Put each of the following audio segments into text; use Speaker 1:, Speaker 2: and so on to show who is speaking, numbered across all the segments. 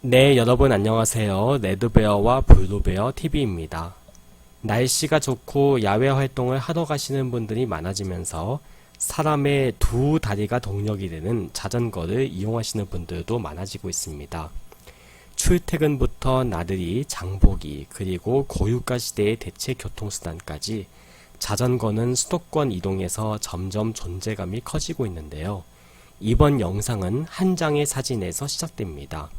Speaker 1: 네, 여러분 안녕하세요. 레드베어와 블루베어 TV입니다. 날씨가 좋고 야외 활동을 하러 가시는 분들이 많아지면서 사람의 두 다리가 동력이 되는 자전거를 이용하시는 분들도 많아지고 있습니다. 출퇴근부터 나들이, 장보기, 그리고 고유가 시대의 대체 교통수단까지 자전거는 수도권 이동에서 점점 존재감이 커지고 있는데요. 이번 영상은 한 장의 사진에서 시작됩니다.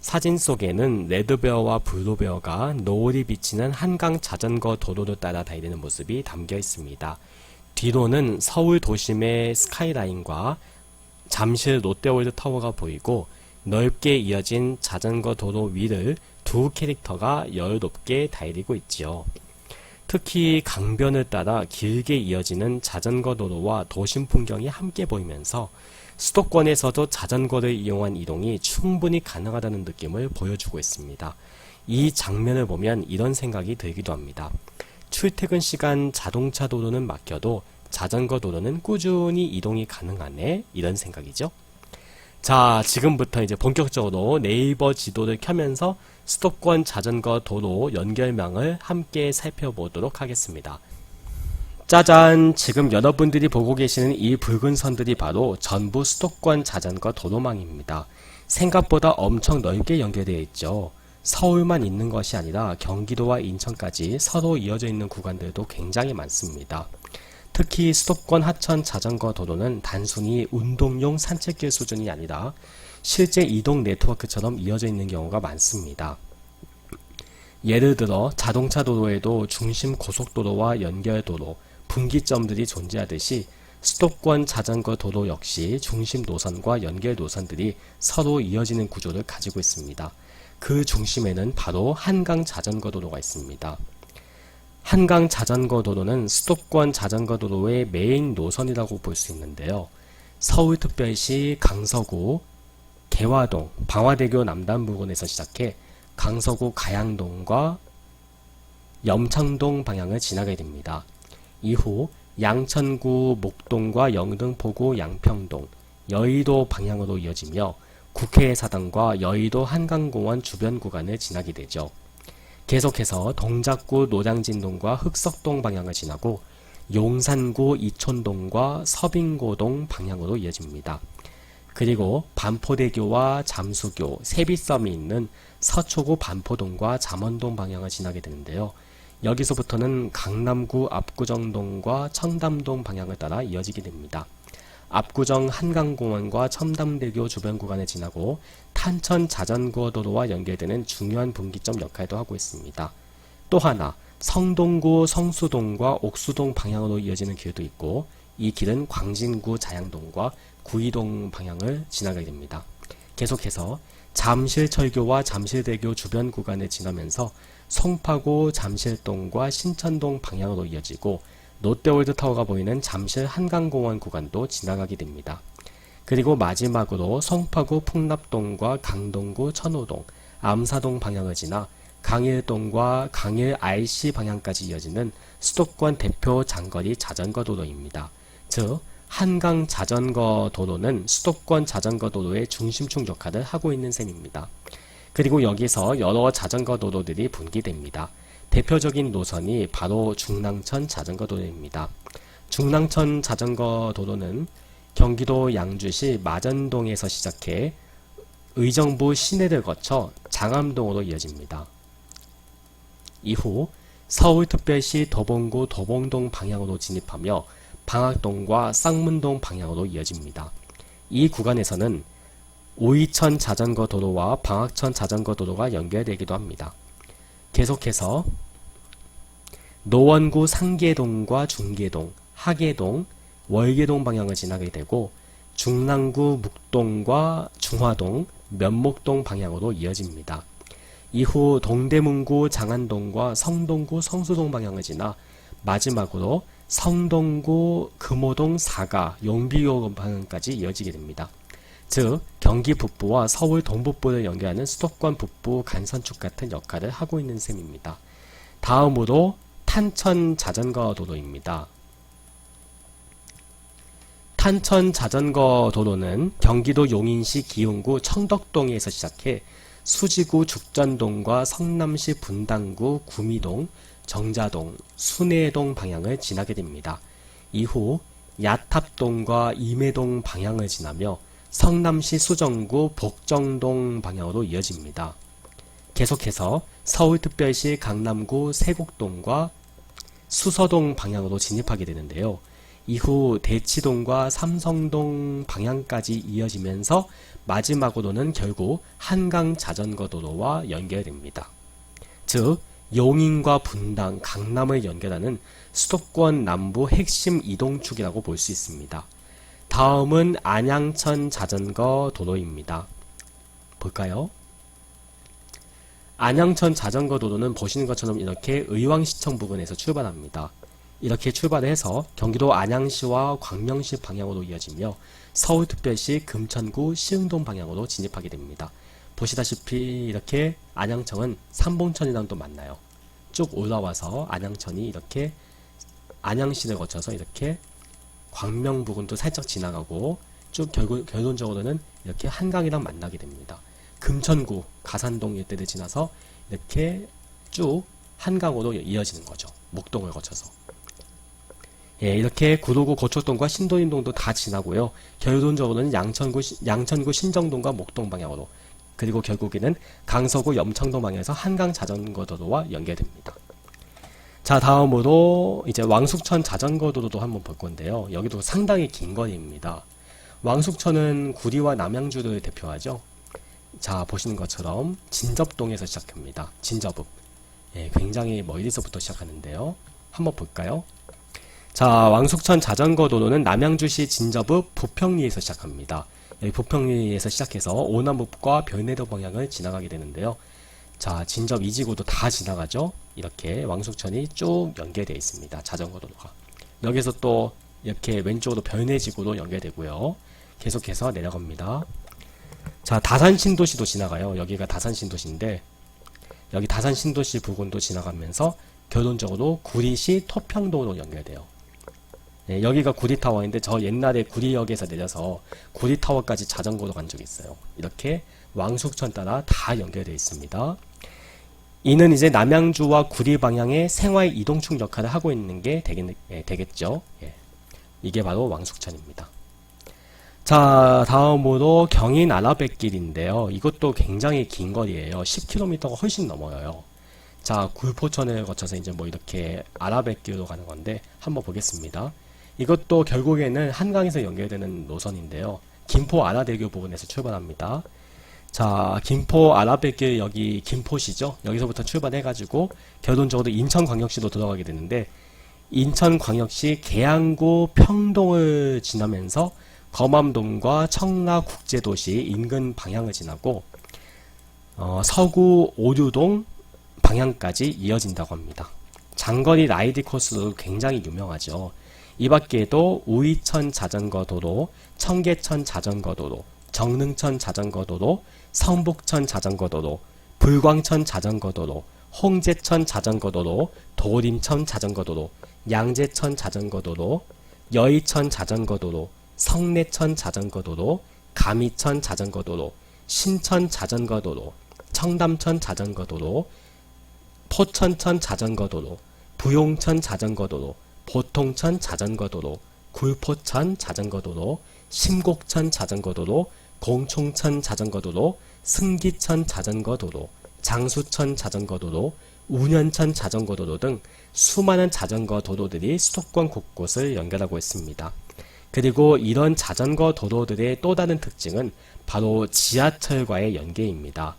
Speaker 1: 사진 속에는 레드베어와 블루베어가 노을이 비치는 한강 자전거 도로를 따라 달리는 모습이 담겨 있습니다. 뒤로는 서울 도심의 스카이라인과 잠실 롯데월드 타워가 보이고 넓게 이어진 자전거 도로 위를 두 캐릭터가 여유롭게 달리고 있지요. 특히 강변을 따라 길게 이어지는 자전거 도로와 도심 풍경이 함께 보이면서 수도권에서도 자전거를 이용한 이동이 충분히 가능하다는 느낌을 보여주고 있습니다. 이 장면을 보면 이런 생각이 들기도 합니다. 출퇴근 시간 자동차 도로는 막혀도 자전거 도로는 꾸준히 이동이 가능하네, 이런 생각이죠. 자, 지금부터 이제 본격적으로 네이버 지도를 켜면서 수도권 자전거 도로 연결망을 함께 살펴보도록 하겠습니다. 짜잔! 지금 여러분들이 보고 계시는 이 붉은 선들이 바로 전부 수도권 자전거 도로망입니다. 생각보다 엄청 넓게 연결되어 있죠. 서울만 있는 것이 아니라 경기도와 인천까지 서로 이어져 있는 구간들도 굉장히 많습니다. 특히 수도권 하천 자전거 도로는 단순히 운동용 산책길 수준이 아니라 실제 이동 네트워크처럼 이어져 있는 경우가 많습니다. 예를 들어 자동차 도로에도 중심 고속도로와 연결도로, 분기점들이 존재하듯이 수도권 자전거 도로 역시 중심 노선과 연결 노선들이 서로 이어지는 구조를 가지고 있습니다. 그 중심에는 바로 한강 자전거 도로가 있습니다. 한강 자전거 도로는 수도권 자전거 도로의 메인 노선이라고 볼 수 있는데요. 서울특별시 강서구 개화동, 방화대교 남단 부근에서 시작해 강서구 가양동과 염창동 방향을 지나게 됩니다. 이후 양천구 목동과 영등포구 양평동, 여의도 방향으로 이어지며 국회사당과 여의도 한강공원 주변 구간을 지나게 되죠. 계속해서 동작구 노량진동과 흑석동 방향을 지나고 용산구 이촌동과 서빙고동 방향으로 이어집니다. 그리고 반포대교와 잠수교, 세빛섬이 있는 서초구 반포동과 잠원동 방향을 지나게 되는데요. 여기서부터는 강남구 압구정동과 청담동 방향을 따라 이어지게 됩니다. 압구정 한강공원과 첨담대교 주변 구간을 지나고 탄천 자전거 도로와 연결되는 중요한 분기점 역할도 하고 있습니다. 또 하나, 성동구 성수동과 옥수동 방향으로 이어지는 길도 있고 이 길은 광진구 자양동과 구이동 방향을 지나게 됩니다. 계속해서 잠실철교와 잠실대교 주변 구간을 지나면서 송파구 잠실동과 신천동 방향으로 이어지고 롯데월드 타워가 보이는 잠실 한강공원 구간도 지나가게 됩니다. 그리고 마지막으로 송파구 풍납동과 강동구 천호동, 암사동 방향을 지나 강일동과 강일 RC 방향까지 이어지는 수도권 대표 장거리 자전거 도로입니다. 즉 한강 자전거 도로는 수도권 자전거 도로의 중심축 역할을 하고 있는 셈입니다. 그리고 여기서 여러 자전거 도로들이 분기됩니다. 대표적인 노선이 바로 중랑천 자전거 도로입니다. 중랑천 자전거 도로는 경기도 양주시 마전동에서 시작해 의정부 시내를 거쳐 장암동으로 이어집니다. 이후 서울특별시 도봉구 도봉동 방향으로 진입하며 방학동과 쌍문동 방향으로 이어집니다. 이 구간에서는 오이천 자전거 도로와 방학천 자전거 도로가 연결되기도 합니다. 계속해서 노원구 상계동과 중계동, 하계동, 월계동 방향을 지나게 되고 중랑구 묵동과 중화동, 면목동 방향으로 이어집니다. 이후 동대문구 장안동과 성동구 성수동 방향을 지나 마지막으로 성동구 금호동 사가 용비교 방향까지 이어지게 됩니다. 즉 경기 북부와 서울 동북부를 연결하는 수도권 북부 간선축 같은 역할을 하고 있는 셈입니다. 다음으로 탄천 자전거 도로입니다. 탄천 자전거 도로는 경기도 용인시 기흥구 청덕동에서 시작해 수지구 죽전동과 성남시 분당구 구미동, 정자동, 순회동 방향을 지나게 됩니다. 이후 야탑동과 임해동 방향을 지나며 성남시 수정구 복정동 방향으로 이어집니다. 계속해서 서울특별시 강남구 세곡동과 수서동 방향으로 진입하게 되는데요. 이후 대치동과 삼성동 방향까지 이어지면서 마지막으로는 결국 한강자전거도로와 연결됩니다. 즉 용인과 분당, 강남을 연결하는 수도권 남부 핵심 이동축이라고 볼 수 있습니다. 다음은 안양천 자전거 도로입니다. 볼까요? 안양천 자전거 도로는 보시는 것처럼 이렇게 의왕시청 부근에서 출발합니다. 이렇게 출발해서 경기도 안양시와 광명시 방향으로 이어지며 서울특별시 금천구 시흥동 방향으로 진입하게 됩니다. 보시다시피 이렇게 안양청은 삼봉천이랑 또 만나요. 쭉 올라와서 안양천이 이렇게 안양시를 거쳐서 이렇게 광명 부근도 살짝 지나가고 쭉 결론적으로는 이렇게 한강이랑 만나게 됩니다. 금천구 가산동 일대를 지나서 이렇게 쭉 한강으로 이어지는 거죠. 목동을 거쳐서. 예, 이렇게 구로구 고척동과 신도림동도 다 지나고요. 결론적으로는 양천구 신정동과 목동 방향으로, 그리고 결국에는 강서구 염창동 방향에서 한강 자전거도로와 연결됩니다. 자, 다음으로 이제 왕숙천 자전거도로도 한번 볼 건데요. 여기도 상당히 긴 거리입니다. 왕숙천은 구리와 남양주를 대표하죠. 자, 보시는 것처럼 진접동에서 시작합니다. 진접읍. 예, 굉장히 멀리서부터 시작하는데요. 한번 볼까요? 자, 왕숙천 자전거도로는 남양주시 진접읍 부평리에서 시작합니다. 여기 부평리에서 시작해서 오남읍과 별내도 방향을 지나가게 되는데요. 자, 진접 2지구도 다 지나가죠. 이렇게 왕숙천이 쭉 연결되어 있습니다. 자전거도로가. 여기서 또 이렇게 왼쪽으로 별내지구로 연결되고요. 계속해서 내려갑니다. 자, 다산신도시도 지나가요. 여기가 다산신도시인데 여기 다산신도시 부근도 지나가면서 결론적으로 구리시 토평동으로 연결돼요. 네, 여기가 구리타워인데 저 옛날에 구리역에서 내려서 구리타워까지 자전거로 간 적이 있어요. 이렇게 왕숙천 따라 다 연결되어 있습니다. 이는 이제 남양주와 구리 방향의 생활 이동축 역할을 하고 있는 게 되겠죠. 예. 이게 바로 왕숙천입니다. 자, 다음으로 경인 아라뱃길인데요. 이것도 굉장히 긴 거리예요. 10km가 훨씬 넘어요. 자, 굴포천을 거쳐서 이제 뭐 이렇게 아라뱃길로 가는 건데 한번 보겠습니다. 이것도 결국에는 한강에서 연결되는 노선인데요. 김포 아라대교 부근에서 출발합니다. 자, 김포 아라뱃길 여기 김포시죠? 여기서부터 출발해가지고 결론적으로 인천광역시로 들어가게 되는데 인천광역시 계양구 평동을 지나면서 검암동과 청라국제도시 인근 방향을 지나고 서구 오류동 방향까지 이어진다고 합니다. 장거리 라이드 코스로 굉장히 유명하죠. 이 밖에도 우이천 자전거도로, 청계천 자전거도로, 정릉천 자전거도로, 성북천 자전거도로, 불광천 자전거도로, 홍제천 자전거도로, 도림천 자전거도로, 양재천 자전거도로, 여의천 자전거도로, 성내천 자전거도로, 가미천 자전거도로, 신천 자전거도로, 청담천 자전거도로, 포천천 자전거도로, 부용천 자전거도로, 보통천 자전거도로, 굴포천 자전거도로, 심곡천 자전거도로, 공총천 자전거도로, 승기천 자전거도로, 장수천 자전거도로, 운현천 자전거도로 등 수많은 자전거 도로들이 수도권 곳곳을 연결하고 있습니다. 그리고 이런 자전거 도로들의 또 다른 특징은 바로 지하철과의 연계입니다.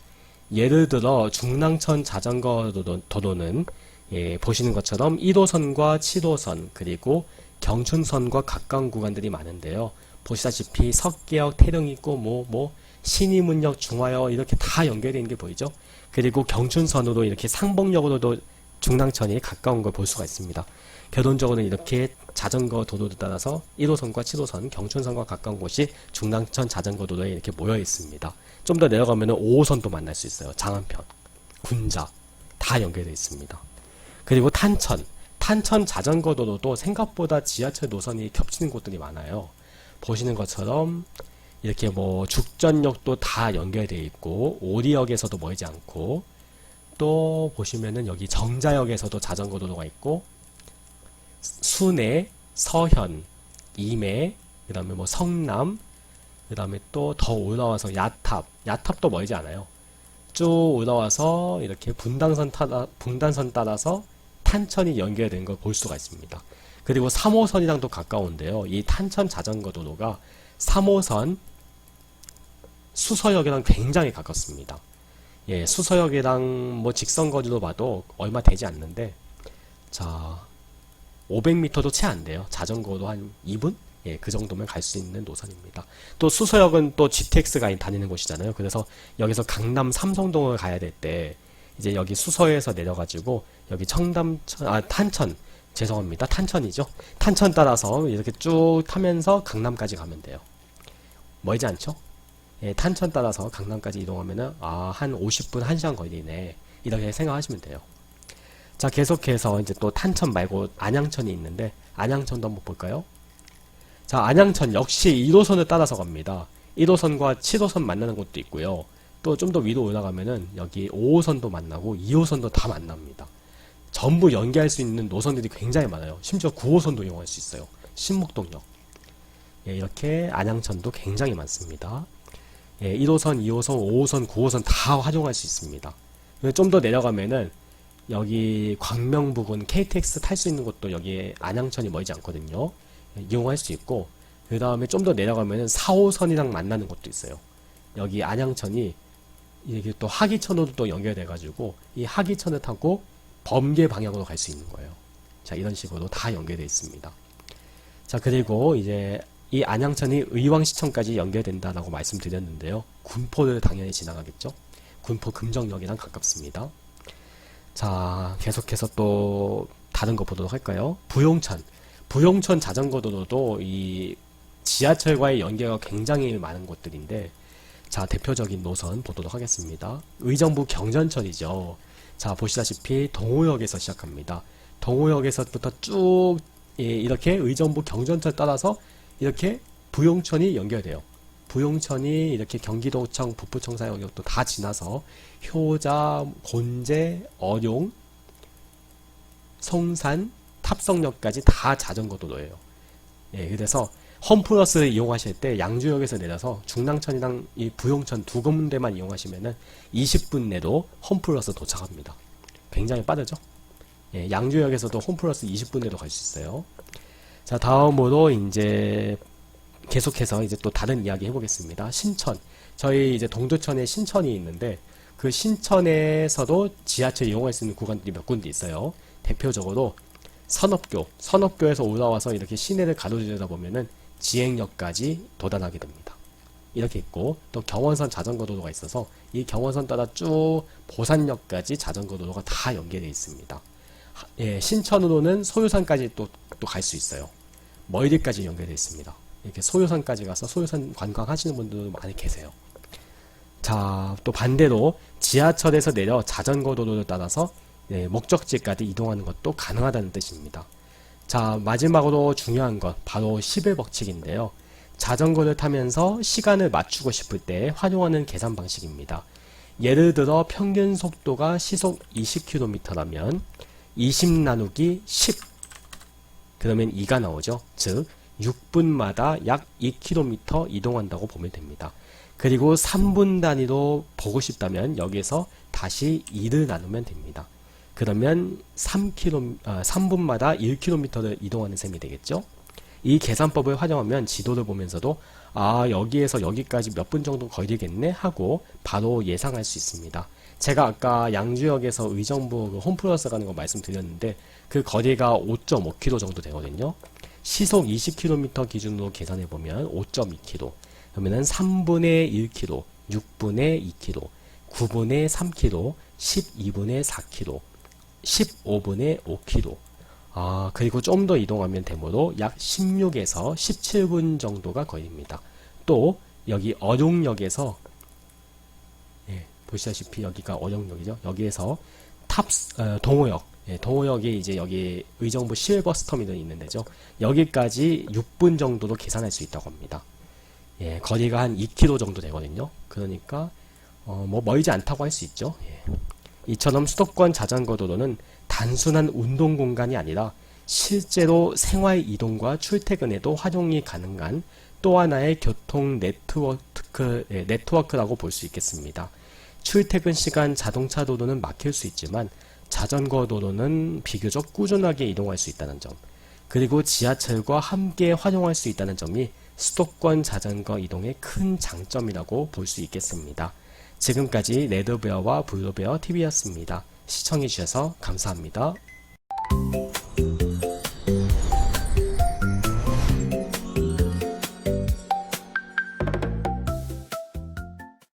Speaker 1: 예를 들어 중랑천 자전거 도로는 보시는 것처럼 1호선과 7호선 그리고 경춘선과 가까운 구간들이 많은데요. 보시다시피 석계역, 태릉 있고 신의문역, 중화역 이렇게 다 연결되어 있는 게 보이죠. 그리고 경춘선으로 이렇게 상봉역으로도 중랑천이 가까운 걸 볼 수가 있습니다. 결론적으로는 이렇게 자전거 도로를 따라서 1호선과 7호선, 경춘선과 가까운 곳이 중랑천 자전거 도로에 이렇게 모여 있습니다. 좀 더 내려가면 5호선도 만날 수 있어요. 장안편, 군자 다 연결되어 있습니다. 그리고 탄천 자전거 도로도 생각보다 지하철 노선이 겹치는 곳들이 많아요. 보시는 것처럼 이렇게 뭐 죽전역도 다 연결되어 있고 오리역에서도 멀지 않고 또 보시면은 여기 정자역에서도 자전거 도로가 있고 순회, 서현, 임해, 그 다음에 뭐 성남, 그 다음에 또 더 올라와서 야탑도 멀지 않아요. 쭉 올라와서 이렇게 분단선 따라서 탄천이 연결된 걸 볼 수가 있습니다. 그리고 3호선이랑도 가까운데요. 이 탄천 자전거 도로가 3호선 수서역이랑 굉장히 가깝습니다. 예, 수서역이랑 뭐 직선 거리로 봐도 얼마 되지 않는데, 자, 500m도 채 안 돼요. 자전거로 한 2분? 예, 그 정도면 갈 수 있는 노선입니다. 또 수서역은 또 GTX가 다니는 곳이잖아요. 그래서 여기서 강남 삼성동을 가야 될 때, 이제 여기 수서에서 내려가지고, 여기 탄천, 죄송합니다. 탄천이죠. 탄천 따라서 이렇게 쭉 타면서 강남까지 가면 돼요. 멀지 않죠? 예, 탄천 따라서 강남까지 이동하면은, 한 50분, 1시간 걸리네. 이렇게 생각하시면 돼요. 자, 계속해서 이제 또 탄천 말고 안양천이 있는데, 안양천도 한번 볼까요? 자, 안양천 역시 1호선을 따라서 갑니다. 1호선과 7호선 만나는 곳도 있고요. 또 좀 더 위로 올라가면은 여기 5호선도 만나고 2호선도 다 만납니다. 전부 연계할 수 있는 노선들이 굉장히 많아요. 심지어 9호선도 이용할 수 있어요. 신목동역. 예, 이렇게 안양천도 굉장히 많습니다. 예, 1호선, 2호선, 5호선, 9호선 다 활용할 수 있습니다. 좀 더 내려가면은 여기 광명부근 KTX 탈 수 있는 곳도 여기 안양천이 멀지 않거든요. 이용할 수 있고, 그 다음에 좀 더 내려가면은 4호선이랑 만나는 곳도 있어요. 여기 안양천이 이게 또 하기천으로 또 연결돼가지고 이 하기천을 타고 범계 방향으로 갈 수 있는 거예요. 자, 이런 식으로 다 연결되어 있습니다. 자, 그리고 이제 이 안양천이 의왕시청까지 연결된다라고 말씀드렸는데요. 군포를 당연히 지나가겠죠. 군포 금정역이랑 가깝습니다. 자, 계속해서 또 다른 거 보도록 할까요? 부용천 자전거 도로도 이 지하철과의 연계가 굉장히 많은 곳들인데, 자, 대표적인 노선 보도록 하겠습니다. 의정부 경전철이죠. 자, 보시다시피 동호역에서 시작합니다. 동호역에서부터 쭉 이렇게 의정부 경전철 따라서 이렇게 부용천이 연결돼요. 부용천이 이렇게 경기도청, 북부청사역도 다 지나서 효자, 곤제, 어룡, 송산, 탑성역까지 다 자전거 도로예요. 예, 그래서 홈플러스를 이용하실 때 양주역에서 내려서 중랑천이랑 이 부용천 두 군데만 이용하시면은 20분 내로 홈플러스 도착합니다. 굉장히 빠르죠? 예, 양주역에서도 홈플러스 20분 내로 갈 수 있어요. 자, 다음으로 이제 계속해서 이제 또 다른 이야기 해보겠습니다. 신천. 저희 이제 동두천에 신천이 있는데, 그 신천에서도 지하철 이용할 수 있는 구간들이 몇 군데 있어요. 대표적으로 선업교에서 올라와서 이렇게 시내를 가로지르다 보면은 지행역까지 도달하게 됩니다. 이렇게 있고, 또 경원선 자전거 도로가 있어서 이 경원선 따라 쭉 보산역까지 자전거 도로가 다 연계되어 있습니다. 예, 신천으로는 소유산까지 또 갈 수 있어요. 멀리까지 연계되어 있습니다. 이렇게 소유산까지 가서 소유산 관광하시는 분들도 많이 계세요. 자, 또 반대로 지하철에서 내려 자전거 도로를 따라서 목적지까지 이동하는 것도 가능하다는 뜻입니다. 자, 마지막으로 중요한 것, 바로 10의 법칙인데요. 자전거를 타면서 시간을 맞추고 싶을 때 활용하는 계산 방식입니다. 예를 들어 평균 속도가 시속 20km라면 20 나누기 10, 그러면 2가 나오죠. 즉 6분마다 약 2km 이동한다고 보면 됩니다. 그리고 3분 단위로 보고 싶다면 여기에서 다시 2를 나누면 됩니다. 그러면 3분마다 1km를 이동하는 셈이 되겠죠. 이 계산법을 활용하면 지도를 보면서도 여기에서 여기까지 몇 분 정도 걸리겠네 하고 바로 예상할 수 있습니다. 제가 아까 양주역에서 의정부 홈플러스 가는 거 말씀드렸는데 그 거리가 5.5km 정도 되거든요. 시속 20km 기준으로 계산해보면 5.2km, 그러면은 3분의 1km, 6분의 2km, 9분의 3km, 12분의 4km, 15분의 5km. 그리고 좀 더 이동하면 되므로 약 16에서 17분 정도가 걸립니다. 또 여기 어룡역에서 보시다시피 여기가 어룡역이죠. 여기에서 동호역, 동호역이 이제 여기 의정부 실버스 터미널이 있는 데죠. 여기까지 6분 정도로 계산할 수 있다고 합니다. 예, 거리가 한 2km 정도 되거든요. 그러니까 뭐 멀지 않다고 할 수 있죠. 예. 이처럼 수도권 자전거 도로는 단순한 운동 공간이 아니라 실제로 생활 이동과 출퇴근에도 활용이 가능한 또 하나의 교통 네트워크라고 볼 수 있겠습니다. 출퇴근 시간 자동차 도로는 막힐 수 있지만 자전거 도로는 비교적 꾸준하게 이동할 수 있다는 점, 그리고 지하철과 함께 활용할 수 있다는 점이 수도권 자전거 이동의 큰 장점이라고 볼 수 있겠습니다. 지금까지 레드베어와 블루베어 TV였습니다. 시청해주셔서 감사합니다.